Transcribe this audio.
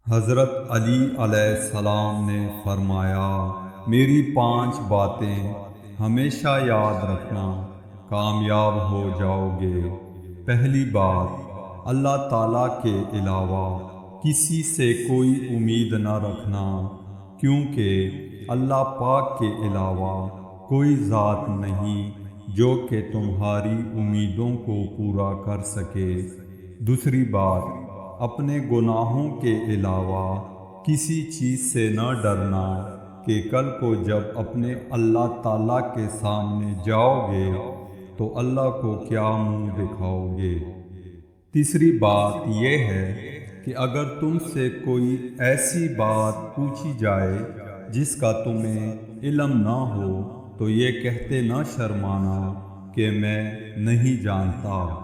हज़रत अली अलैहिस्सलाम ने फरमाया, मेरी 5 बातें हमेशा याद रखना, कामयाब हो जाओगे। पहली बात, अल्लाह ताला के अलावा किसी से कोई उम्मीद न रखना, क्योंकि अल्लाह पाक के अलावा कोई ज़ात नहीं जो कि तुम्हारी उम्मीदों को पूरा कर सके। दूसरी बात, अपने गुनाहों के अलावा किसी चीज़ से न डरना कि कल को जब अपने अल्लाह ताला के सामने जाओगे तो अल्लाह को क्या मुंह दिखाओगे। तीसरी बात यह है कि अगर तुमसे कोई ऐसी बात पूछी जाए जिसका तुम्हें इल्म ना हो तो ये कहते न शर्माना कि मैं नहीं जानता।